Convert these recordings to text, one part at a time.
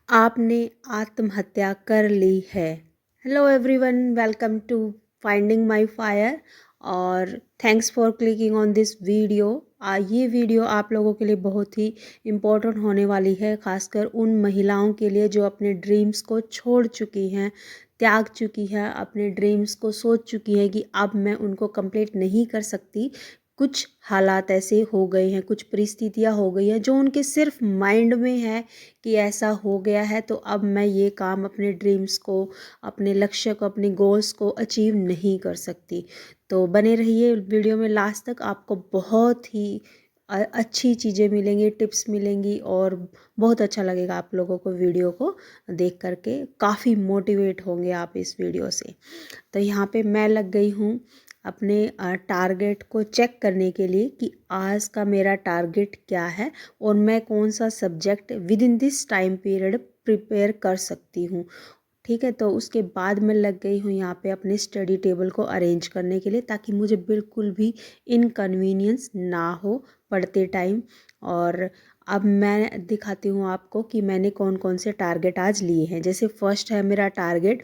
आपने आत्महत्या कर ली है। Hello everyone, welcome to finding my fire और thanks for clicking on this video. ये वीडियो आप लोगों के लिए बहुत ही इम्पोर्टेंट होने वाली है, खासकर उन महिलाओं के लिए जो अपने ड्रीम्स को छोड़ चुकी हैं, त्याग चुकी हैं, अपने ड्रीम्स को सोच चुकी हैं कि अब मैं उनको कंप्लीट नहीं कर सकती। कुछ हालात ऐसे हो गए हैं, कुछ परिस्थितियाँ हो गई हैं जो उनके सिर्फ माइंड में है कि ऐसा हो गया है, तो अब मैं ये काम अपने ड्रीम्स को, अपने लक्ष्य को, अपने गोल्स को अचीव नहीं कर सकती। तो बने रहिए वीडियो में लास्ट तक, आपको बहुत ही अच्छी चीज़ें मिलेंगी, टिप्स मिलेंगी और बहुत अच्छा लगेगा आप लोगों को वीडियो को देख करके। काफ़ी मोटिवेट होंगे आप इस वीडियो से। तो यहाँ पे मैं लग गई हूँ अपने टारगेट को चेक करने के लिए कि आज का मेरा टारगेट क्या है और मैं कौन सा subject with in this time period prepare कर सकती हूँ। ठीक है, तो उसके बाद मैं लग गई हूँ यहाँ पे अपने स्टडी टेबल को अरेंज करने के लिए, ताकि मुझे बिल्कुल भी इनकन्वीनियंस ना हो पढ़ते टाइम। और अब मैं दिखाती हूँ आपको कि मैंने कौन कौन से टारगेट आज लिए हैं। जैसे फर्स्ट है मेरा टारगेट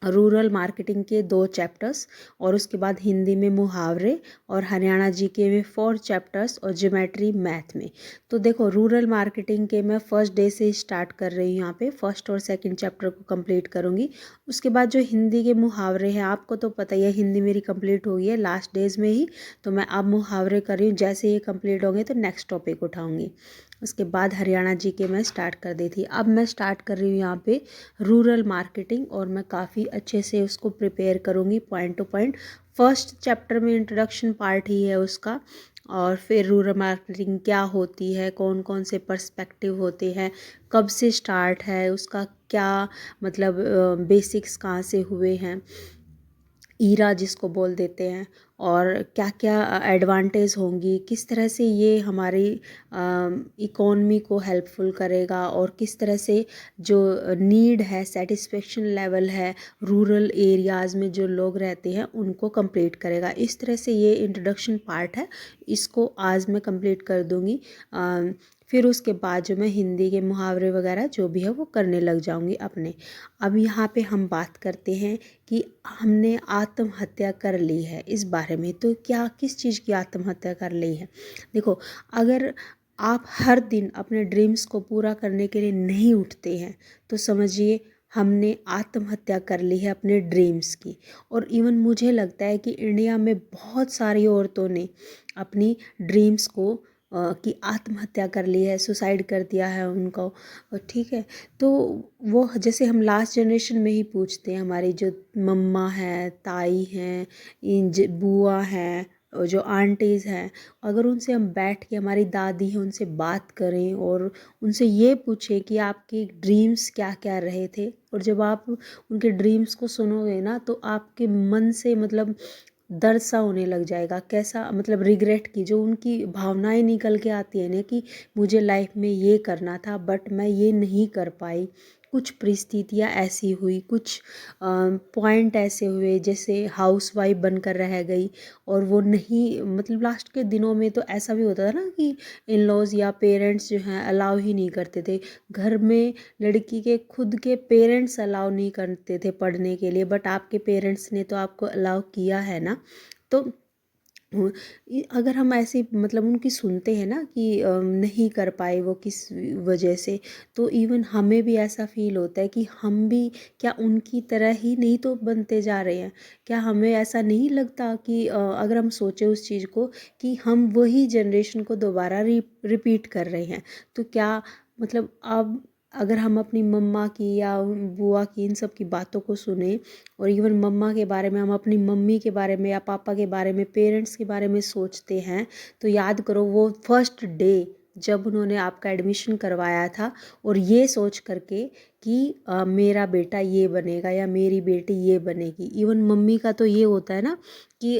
रूरल मार्केटिंग के 2 चैप्टर्स, और उसके बाद हिंदी में मुहावरे, और हरियाणा जीके में 4 चैप्टर्स, और ज्योमेट्री मैथ में। तो देखो, रूरल मार्केटिंग के मैं फर्स्ट डे से स्टार्ट कर रही हूँ, यहाँ पे फर्स्ट और सेकंड चैप्टर को कंप्लीट करूँगी। उसके बाद जो हिंदी के मुहावरे हैं, आपको तो पता ही है हिंदी मेरी कंप्लीट हो गई है लास्ट डेज में ही, तो मैं अब मुहावरे कर रही हूँ। जैसे ये कंप्लीट होंगे तो नेक्स्ट टॉपिक उठाऊँगी। उसके बाद हरियाणा जीके मैं स्टार्ट कर दी थी, अब मैं स्टार्ट कर रही हूँ यहाँ पे रूरल मार्केटिंग, और मैं काफ़ी अच्छे से उसको प्रिपेयर करूँगी point two point. First chapter में इंट्रोडक्शन पार्ट ही है उसका, और फिर रूरल मार्केटिंग क्या होती है, कौन कौन से पर्सपेक्टिव होते हैं, कब से स्टार्ट है, उसका क्या मतलब बेसिक्स कहाँ से हुए हैं, ईरा जिसको बोल देते हैं, और क्या क्या एडवांटेज होंगी, किस तरह से ये हमारी इकोनॉमी को हेल्पफुल करेगा, और किस तरह से जो नीड है, सेटिस्फेक्शन लेवल है रूरल एरियाज़ में जो लोग रहते हैं उनको कंप्लीट करेगा। इस तरह से ये इंट्रोडक्शन पार्ट है, इसको आज मैं कंप्लीट कर दूँगी। फिर उसके बाद जो मैं हिंदी के मुहावरे वगैरह जो भी है वो करने लग जाऊँगी अपने। अब यहाँ पे हम बात करते हैं कि हमने आत्महत्या कर ली है इस बारे में। तो क्या, किस चीज़ की आत्महत्या कर ली है? देखो, अगर आप हर दिन अपने ड्रीम्स को पूरा करने के लिए नहीं उठते हैं, तो समझिए हमने आत्महत्या कर ली है अपने ड्रीम्स की। और इवन मुझे लगता है कि इंडिया में बहुत सारी औरतों ने अपनी ड्रीम्स को की आत्महत्या कर ली है, सुसाइड कर दिया है उनको। ठीक है, तो वो जैसे हम लास्ट जनरेशन में ही पूछते हैं, हमारी जो मम्मा है, ताई हैं, बुआ हैं, और जो आंटीज़ हैं, अगर उनसे हम बैठ के, हमारी दादी है, उनसे बात करें और उनसे ये पूछें कि आपके ड्रीम्स क्या क्या रहे थे, और जब आप उनके ड्रीम्स को सुनोगे ना, तो आपके मन से मतलब दर्द सा होने लग जाएगा। कैसा मतलब, रिग्रेट की जो उनकी भावनाएं निकल के आती है ना, कि मुझे लाइफ में ये करना था बट मैं ये नहीं कर पाई। कुछ परिस्थितियाँ ऐसी हुई, कुछ पॉइंट ऐसे हुए, जैसे हाउस वाइफ बनकर रह गई, और वो नहीं, मतलब लास्ट के दिनों में तो ऐसा भी होता था ना कि इन लॉज या पेरेंट्स जो हैं अलाउ ही नहीं करते थे घर में। लड़की के खुद के पेरेंट्स अलाउ नहीं करते थे पढ़ने के लिए, बट आपके पेरेंट्स ने तो आपको अलाउ किया है ना। तो अगर हम ऐसे मतलब उनकी सुनते हैं ना कि नहीं कर पाए वो किस वजह से, तो इवन हमें भी ऐसा फील होता है कि हम भी क्या उनकी तरह ही नहीं तो बनते जा रहे हैं। क्या हमें ऐसा नहीं लगता कि अगर हम सोचें उस चीज़ को, कि हम वही जनरेशन को दोबारा रिपीट कर रहे हैं, तो क्या मतलब अब अगर हम अपनी मम्मा की या बुआ की इन सब की बातों को सुने, और इवन मम्मा के बारे में, हम अपनी मम्मी के बारे में या पापा के बारे में, पेरेंट्स के बारे में सोचते हैं, तो याद करो वो फर्स्ट डे जब उन्होंने आपका एडमिशन करवाया था, और ये सोच करके कि मेरा बेटा ये बनेगा या मेरी बेटी ये बनेगी। इवन मम्मी का तो ये होता है ना कि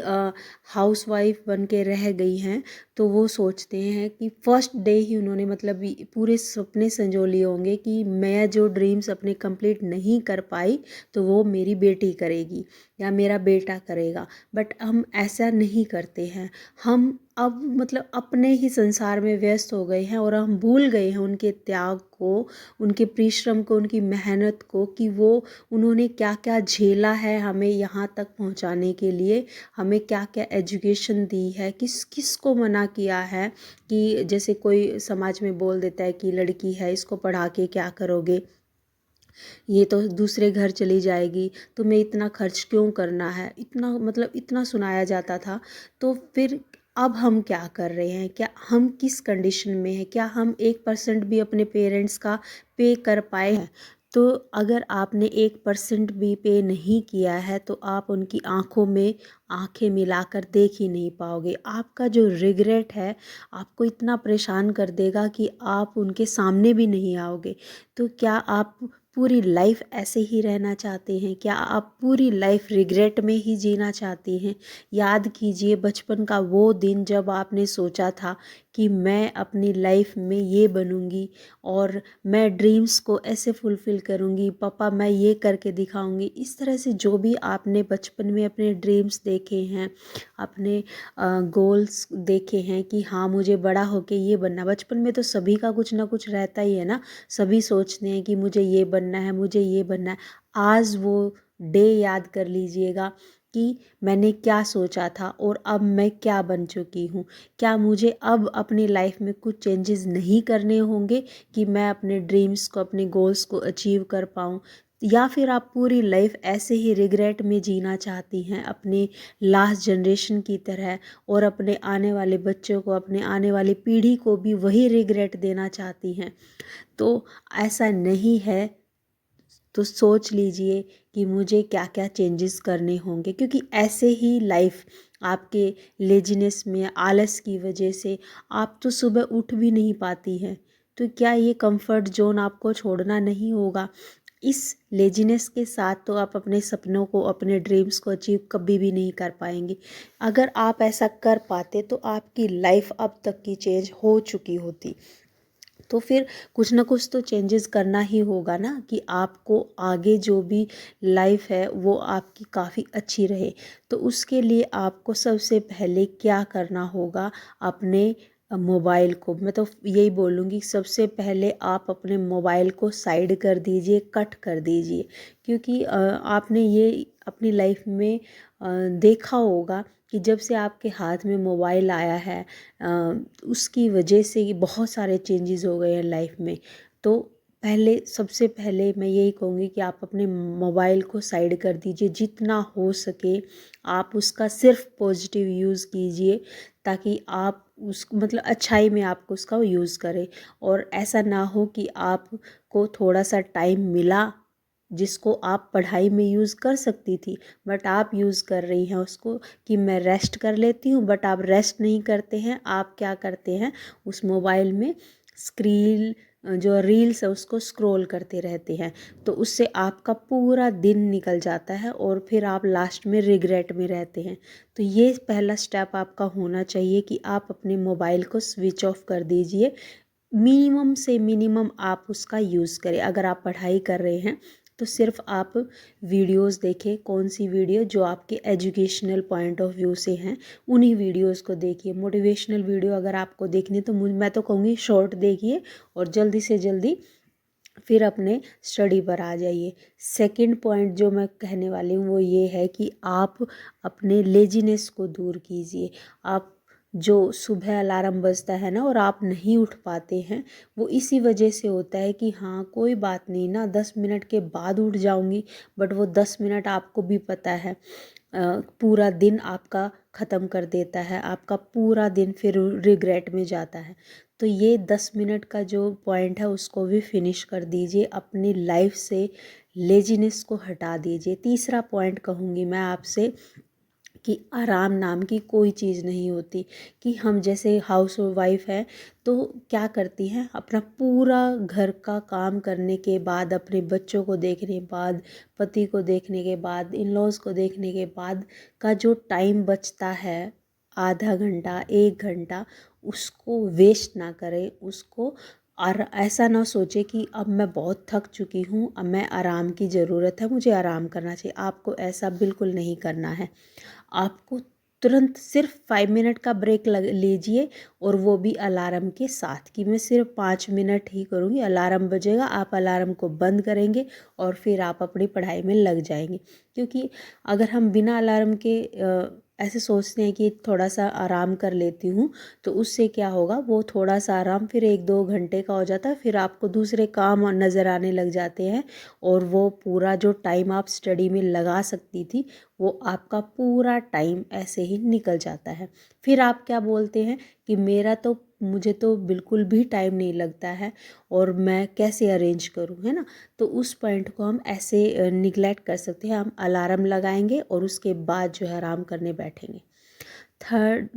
हाउस वाइफ बन के रह गई हैं, तो वो सोचते हैं कि फर्स्ट डे ही उन्होंने मतलब पूरे सपने संजो लिए होंगे कि मैं जो ड्रीम्स अपने कंप्लीट नहीं कर पाई, तो वो मेरी बेटी करेगी या मेरा बेटा करेगा। बट हम ऐसा नहीं करते हैं, हम अब मतलब अपने ही संसार में व्यस्त हो गए हैं और हम भूल गए हैं उनके त्याग को, उनके परिश्रम को, उनकी मेहनत को, कि वो उन्होंने क्या क्या झेला है हमें यहाँ तक पहुँचाने के लिए, हमें क्या क्या एजुकेशन दी है, किस किस को मना किया है कि जैसे कोई समाज में बोल देता है कि लड़की है इसको पढ़ा के क्या करोगे, ये तो दूसरे घर चली जाएगी, तुम्हें इतना खर्च क्यों करना है, इतना मतलब इतना सुनाया जाता था। तो फिर अब हम क्या कर रहे हैं, क्या हम किस कंडीशन में हैं, क्या हम 1% भी अपने पेरेंट्स का पे कर पाए हैं? तो अगर आपने 1% भी पे नहीं किया है तो आप उनकी आंखों में आंखें मिलाकर देख ही नहीं पाओगे। आपका जो रिग्रेट है आपको इतना परेशान कर देगा कि आप उनके सामने भी नहीं आओगे। तो क्या आप पूरी लाइफ ऐसे ही रहना चाहते हैं? क्या आप पूरी लाइफ रिग्रेट में ही जीना चाहती हैं? याद कीजिए बचपन का वो दिन जब आपने सोचा था कि मैं अपनी लाइफ में ये बनूंगी और मैं ड्रीम्स को ऐसे फुलफ़िल करूंगी, पापा मैं ये करके दिखाऊंगी। इस तरह से जो भी आपने बचपन में अपने ड्रीम्स देखे हैं, अपने गोल्स देखे हैं कि हाँ मुझे बड़ा होके ये बनना। बचपन में तो सभी का कुछ ना कुछ रहता ही है ना, सभी सोचते हैं कि मुझे ये बनना है, मुझे ये बनना है। आज वो डे याद कर लीजिएगा कि मैंने क्या सोचा था और अब मैं क्या बन चुकी हूँ। क्या मुझे अब अपनी लाइफ में कुछ चेंजेस नहीं करने होंगे कि मैं अपने ड्रीम्स को, अपने गोल्स को अचीव कर पाऊँ? या फिर आप पूरी लाइफ ऐसे ही रिग्रेट में जीना चाहती हैं अपने लास्ट जनरेशन की तरह, और अपने आने वाले बच्चों को, अपने आने वाली पीढ़ी को भी वही रिग्रेट देना चाहती हैं? तो ऐसा नहीं है। तो सोच लीजिए कि मुझे क्या क्या चेंजेस करने होंगे, क्योंकि ऐसे ही लाइफ आपके लेजीनेस में, आलस की वजह से आप तो सुबह उठ भी नहीं पाती हैं। तो क्या ये कंफर्ट जोन आपको छोड़ना नहीं होगा? इस लेजीनेस के साथ तो आप अपने सपनों को, अपने ड्रीम्स को अचीव कभी भी नहीं कर पाएंगे। अगर आप ऐसा कर पाते तो आपकी लाइफ अब तक की चेंज हो चुकी होती। तो फिर कुछ ना कुछ तो चेंजेस करना ही होगा ना, कि आपको आगे जो भी लाइफ है वो आपकी काफ़ी अच्छी रहे। तो उसके लिए आपको सबसे पहले क्या करना होगा, अपने मोबाइल को, मैं तो यही बोलूँगी सबसे पहले आप अपने मोबाइल को साइड कर दीजिए, कट कर दीजिए। क्योंकि आपने ये अपनी लाइफ में देखा होगा कि जब से आपके हाथ में मोबाइल आया है उसकी वजह से ये बहुत सारे चेंजेस हो गए हैं लाइफ में। तो पहले, सबसे पहले मैं यही कहूँगी कि आप अपने मोबाइल को साइड कर दीजिए, जितना हो सके आप उसका सिर्फ पॉजिटिव यूज़ कीजिए, ताकि आप उस मतलब अच्छाई में आप उसका यूज़ करें। और ऐसा ना हो कि आपको थोड़ा सा टाइम मिला जिसको आप पढ़ाई में यूज़ कर सकती थी, बट आप यूज़ कर रही हैं उसको कि मैं रेस्ट कर लेती हूँ, बट आप रेस्ट नहीं करते हैं। आप क्या करते हैं, उस मोबाइल में स्क्रीन जो रील्स है उसको स्क्रॉल करते रहते हैं। तो उससे आपका पूरा दिन निकल जाता है और फिर आप लास्ट में रिग्रेट में रहते हैं। तो ये पहला स्टेप आपका होना चाहिए कि आप अपने मोबाइल को स्विच ऑफ कर दीजिए। मिनिमम से मिनिमम आप उसका यूज़ करें। अगर आप पढ़ाई कर रहे हैं तो सिर्फ आप वीडियोस देखें, कौन सी वीडियो जो आपके एजुकेशनल पॉइंट ऑफ व्यू से हैं उन्हीं वीडियोस को देखिए। मोटिवेशनल वीडियो अगर आपको देखनी है तो मैं तो कहूँगी शॉर्ट देखिए और जल्दी से जल्दी फिर अपने स्टडी पर आ जाइए। सेकंड पॉइंट जो मैं कहने वाली हूँ वो ये है कि आप अपने लेजीनेस को दूर कीजिए। आप जो सुबह अलार्म बजता है ना और आप नहीं उठ पाते हैं, वो इसी वजह से होता है कि हाँ कोई बात नहीं ना, 10 मिनट के बाद उठ जाऊंगी, बट वो 10 मिनट आपको भी पता है पूरा दिन आपका ख़त्म कर देता है, आपका पूरा दिन फिर रिग्रेट में जाता है। तो ये 10 मिनट का जो पॉइंट है उसको भी फिनिश कर दीजिए, अपनी लाइफ से लेजीनेस को हटा दीजिए। तीसरा पॉइंट कहूँगी मैं आपसे कि आराम नाम की कोई चीज़ नहीं होती। कि हम जैसे हाउस वाइफ है तो क्या करती हैं, अपना पूरा घर का काम करने के बाद, अपने बच्चों को देखने के बाद, पति को देखने के बाद, इन लॉज को देखने के बाद का जो टाइम बचता है, आधा घंटा 1 घंटा, उसको वेस्ट ना करें। उसको और ऐसा ना सोचे कि अब मैं बहुत थक चुकी हूँ, अब मैं आराम की ज़रूरत है, मुझे आराम करना चाहिए। आपको ऐसा बिल्कुल नहीं करना है। आपको तुरंत सिर्फ 5 मिनट का ब्रेक लीजिए, और वो भी अलार्म के साथ, कि मैं सिर्फ 5 मिनट ही करूँगी। अलार्म बजेगा, आप अलार्म को बंद करेंगे और फिर आप अपनी पढ़ाई में लग जाएंगे। क्योंकि अगर हम बिना अलार्म के ऐसे सोचते हैं कि थोड़ा सा आराम कर लेती हूँ, तो उससे क्या होगा, वो थोड़ा सा आराम फिर 1-2 घंटे का हो जाता है, फिर आपको दूसरे काम नज़र आने लग जाते हैं, और वो पूरा जो टाइम आप स्टडी में लगा सकती थी, वो आपका पूरा टाइम ऐसे ही निकल जाता है। फिर आप क्या बोलते हैं कि मुझे तो बिल्कुल भी टाइम नहीं लगता है, और मैं कैसे अरेंज करूँ, है ना। तो उस पॉइंट को हम ऐसे निगलेक्ट कर सकते हैं। हम अलार्म लगाएंगे और उसके बाद जो है आराम करने बैठेंगे।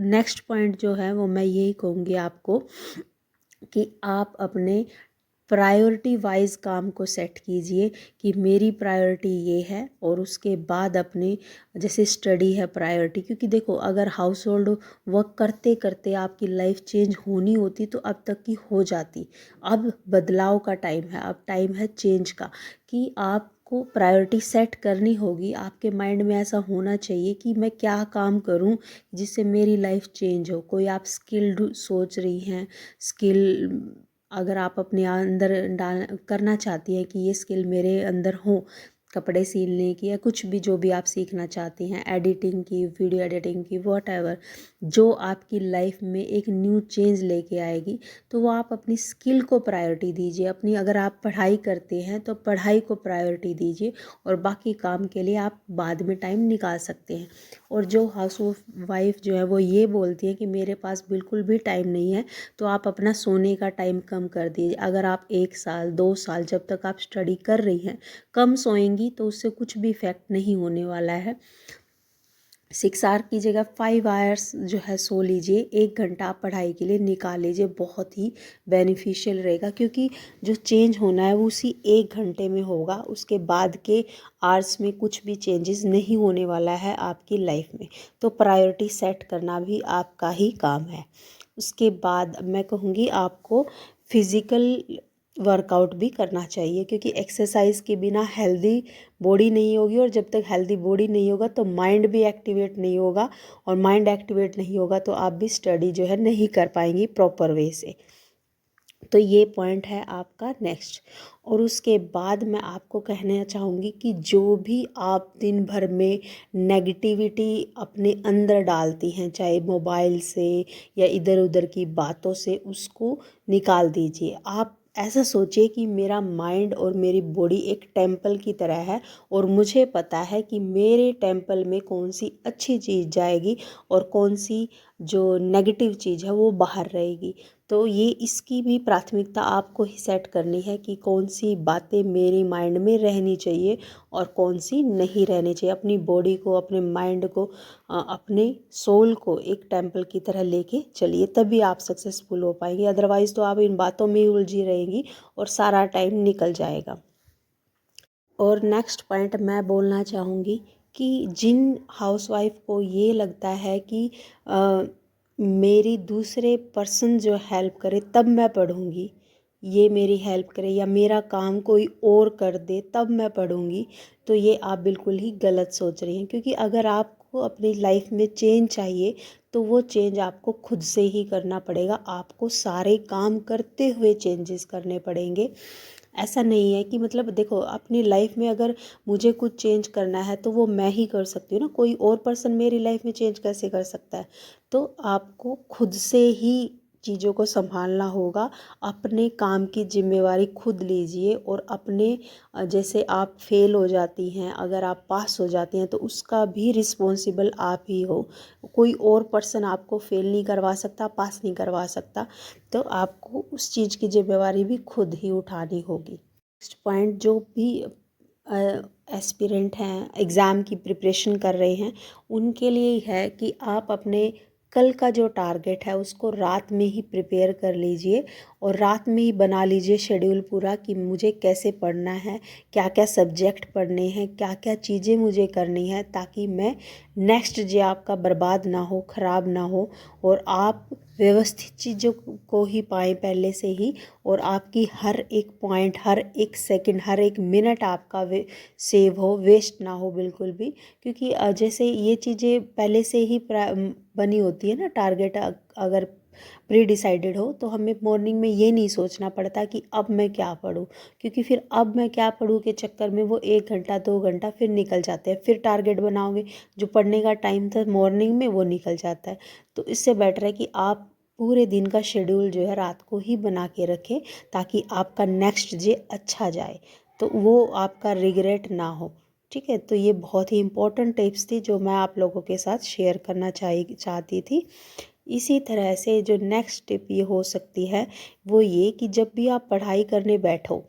नेक्स्ट पॉइंट जो है वो मैं यही कहूँगी आपको, कि आप अपने प्रायोरिटी वाइज काम को सेट कीजिए, कि मेरी प्रायोरिटी ये है, और उसके बाद अपने, जैसे स्टडी है प्रायोरिटी। क्योंकि देखो, अगर हाउस होल्ड वर्क करते करते आपकी लाइफ चेंज होनी होती तो अब तक की हो जाती। अब बदलाव का टाइम है, अब टाइम है चेंज का, कि आपको प्रायोरिटी सेट करनी होगी। आपके माइंड में ऐसा होना चाहिए कि मैं क्या काम करूं जिससे मेरी लाइफ चेंज हो। कोई आप स्किल सोच रही हैं, स्किल अगर आप अपने अंदर डाल करना चाहती हैं कि ये स्किल मेरे अंदर हो, कपड़े सिलने की या कुछ भी, जो भी आप सीखना चाहती हैं, एडिटिंग की, वीडियो एडिटिंग की, वॉटएवर, जो आपकी लाइफ में एक न्यू चेंज लेके आएगी, तो वो आप अपनी स्किल को प्रायोरिटी दीजिए। अपनी, अगर आप पढ़ाई करते हैं तो पढ़ाई को प्रायोरिटी दीजिए, और बाकी काम के लिए आप बाद में टाइम निकाल सकते हैं। और जो हाउस वाइफ जो है वो ये बोलती है कि मेरे पास बिल्कुल भी टाइम नहीं है, तो आप अपना सोने का टाइम कम कर दीजिए। अगर आप 1 साल 2 साल जब तक आप स्टडी कर रही हैं कम सोएंगी, तो उससे कुछ भी इफ़ेक्ट नहीं होने वाला है। 6 आवर की जगह 5 आवर्स जो है सो लीजिए, 1 घंटा आप पढ़ाई के लिए निकाल लीजिए, बहुत ही बेनिफिशियल रहेगा। क्योंकि जो चेंज होना है वो उसी 1 घंटे में होगा, उसके बाद के आवर्स में कुछ भी चेंजेस नहीं होने वाला है आपकी लाइफ में। तो प्रायोरिटी सेट करना भी आपका ही काम है। उसके बाद मैं कहूँगी आपको फिज़िकल वर्कआउट भी करना चाहिए, क्योंकि एक्सरसाइज के बिना हेल्दी बॉडी नहीं होगी, और जब तक हेल्दी बॉडी नहीं होगा तो माइंड भी एक्टिवेट नहीं होगा, और माइंड एक्टिवेट नहीं होगा तो आप भी स्टडी जो है नहीं कर पाएंगी प्रॉपर वे से। तो ये पॉइंट है आपका नेक्स्ट। और उसके बाद मैं आपको कहना चाहूँगी कि जो भी आप दिन भर में नेगेटिविटी अपने अंदर डालती हैं, चाहे मोबाइल से या इधर उधर की बातों से, उसको निकाल दीजिए। आप ऐसा सोचिए कि मेरा माइंड और मेरी बॉडी एक टेम्पल की तरह है, और मुझे पता है कि मेरे टेम्पल में कौन सी अच्छी चीज़ जाएगी और कौन सी जो नेगेटिव चीज़ है वो बाहर रहेगी। तो ये, इसकी भी प्राथमिकता आपको ही सेट करनी है कि कौन सी बातें मेरे माइंड में रहनी चाहिए और कौन सी नहीं रहनी चाहिए। अपनी बॉडी को, अपने माइंड को, अपने सोल को एक टेम्पल की तरह लेके चलिए, तभी आप सक्सेसफुल हो पाएंगे। अदरवाइज़ तो आप इन बातों में ही उलझी रहेंगी और सारा टाइम निकल जाएगा। और नेक्स्ट पॉइंट मैं बोलना चाहूँगी कि जिन हाउसवाइफ को ये लगता है कि मेरी दूसरे पर्सन जो हेल्प करे तब मैं पढ़ूँगी, ये मेरी हेल्प करे या मेरा काम कोई और कर दे तब मैं पढ़ूँगी, तो ये आप बिल्कुल ही गलत सोच रही हैं। क्योंकि अगर आपको अपनी लाइफ में चेंज चाहिए तो वो चेंज आपको खुद से ही करना पड़ेगा। आपको सारे काम करते हुए चेंजेस करने पड़ेंगे। ऐसा नहीं है कि, मतलब देखो, अपनी लाइफ में अगर मुझे कुछ चेंज करना है तो वो मैं ही कर सकती हूँ ना, कोई और पर्सन मेरी लाइफ में चेंज कैसे कर सकता है। तो आपको खुद से ही चीज़ों को संभालना होगा। अपने काम की जिम्मेवारी खुद लीजिए, और अपने जैसे आप फेल हो जाती हैं, अगर आप पास हो जाती हैं तो उसका भी रिस्पॉन्सिबल आप ही हो। कोई और पर्सन आपको फेल नहीं करवा सकता, पास नहीं करवा सकता। तो आपको उस चीज़ की जिम्मेवारी भी खुद ही उठानी होगी। नेक्स्ट पॉइंट, जो भी एस्पिरेंट हैं, एग्ज़ाम की प्रिपरेशन कर रहे हैं, उनके लिए है कि आप अपने कल का जो टारगेट है उसको रात में ही प्रिपेयर कर लीजिए, और रात में ही बना लीजिए शेड्यूल पूरा कि मुझे कैसे पढ़ना है, क्या क्या सब्जेक्ट पढ़ने हैं, क्या क्या चीज़ें मुझे करनी है, ताकि मैं नेक्स्ट जो आपका बर्बाद ना हो, ख़राब ना हो, और आप व्यवस्थित चीज़ों को ही पाएँ पहले से ही, और आपकी हर एक पॉइंट, हर एक सेकंड, हर एक मिनट आपका सेव हो, वेस्ट ना हो बिल्कुल भी। क्योंकि जैसे ये चीज़ें पहले से ही बनी होती है ना, टारगेट अगर प्री डिसाइडेड हो, तो हमें मॉर्निंग में ये नहीं सोचना पड़ता कि अब मैं क्या पढूं, क्योंकि फिर अब मैं क्या पढूं के चक्कर में वो 1 घंटा 2 घंटा फिर निकल जाते हैं। फिर टारगेट बनाओगे, जो पढ़ने का टाइम था मॉर्निंग में वो निकल जाता है। तो इससे बेटर है कि आप पूरे दिन का शेड्यूल जो है रात को ही बना के रखें, ताकि आपका नेक्स्ट डे अच्छा जाए, तो वो आपका रिग्रेट ना हो। ठीक है, तो ये बहुत ही इम्पोर्टेंट टिप्स थी जो मैं आप लोगों के साथ शेयर करना चाहती थी। इसी तरह से जो नेक्स्ट टिप ये हो सकती है वो ये कि जब भी आप पढ़ाई करने बैठो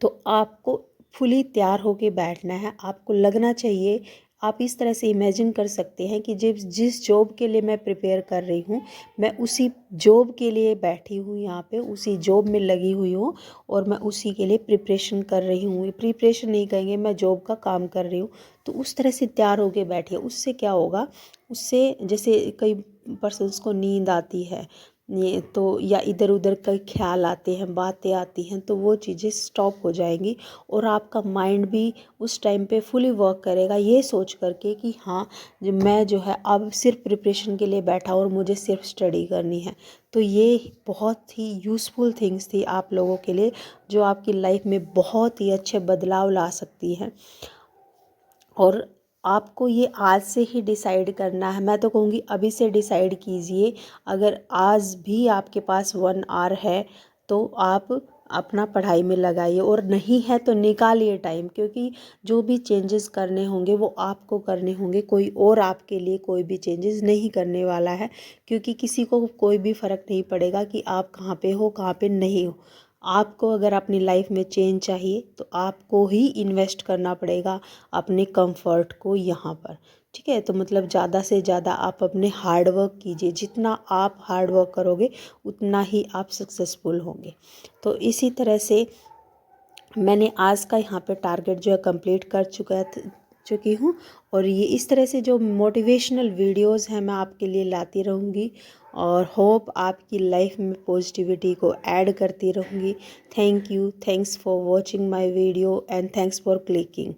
तो आपको फुली तैयार होके बैठना है। आपको लगना चाहिए, आप इस तरह से इमेजिन कर सकते हैं कि जिस जॉब के लिए मैं प्रिपेयर कर रही हूँ, मैं उसी जॉब के लिए बैठी हूँ यहाँ पे, उसी जॉब में लगी हुई हूँ, और मैं उसी के लिए प्रिपरेशन कर रही हूँ। प्रिपरेशन नहीं कहेंगे, मैं जॉब का काम कर रही हूँ। तो उस तरह से तैयार होके बैठिए। उससे क्या होगा, उससे जैसे कई पर्सन्स को नींद आती है, ये तो, या इधर उधर कई ख्याल आते हैं, बातें आती हैं, तो वो चीज़ें स्टॉप हो जाएंगी, और आपका माइंड भी उस टाइम पे फुली वर्क करेगा ये सोच करके कि हाँ, जो मैं जो है अब सिर्फ प्रिपरेशन के लिए बैठा और मुझे सिर्फ स्टडी करनी है। तो ये बहुत ही यूज़फुल थिंग्स थी आप लोगों के लिए, जो आपकी लाइफ में बहुत ही अच्छे बदलाव ला सकती हैं। और आपको ये आज से ही डिसाइड करना है। मैं तो कहूँगी अभी से डिसाइड कीजिए। अगर आज भी आपके पास 1 आवर है तो आप अपना पढ़ाई में लगाइए, और नहीं है तो निकालिए टाइम, क्योंकि जो भी चेंजेस करने होंगे वो आपको करने होंगे, कोई और आपके लिए कोई भी चेंजेस नहीं करने वाला है। क्योंकि किसी को कोई भी फ़र्क नहीं पड़ेगा कि आप कहाँ पे हो, कहाँ पे नहीं हो। आपको अगर अपनी लाइफ में चेंज चाहिए तो आपको ही इन्वेस्ट करना पड़ेगा अपने कंफर्ट को यहाँ पर। ठीक है, तो मतलब ज़्यादा से ज़्यादा आप अपने हार्ड वर्क कीजिए। जितना आप हार्ड वर्क करोगे उतना ही आप सक्सेसफुल होंगे। तो इसी तरह से मैंने आज का यहाँ पे टारगेट जो है कंप्लीट कर चुकी हूँ। और ये इस तरह से जो मोटिवेशनल वीडियोस हैं मैं आपके लिए लाती रहूँगी, और होप आपकी लाइफ में पॉजिटिविटी को ऐड करती रहूँगी। Thank you, thanks for watching my video, and thanks for clicking.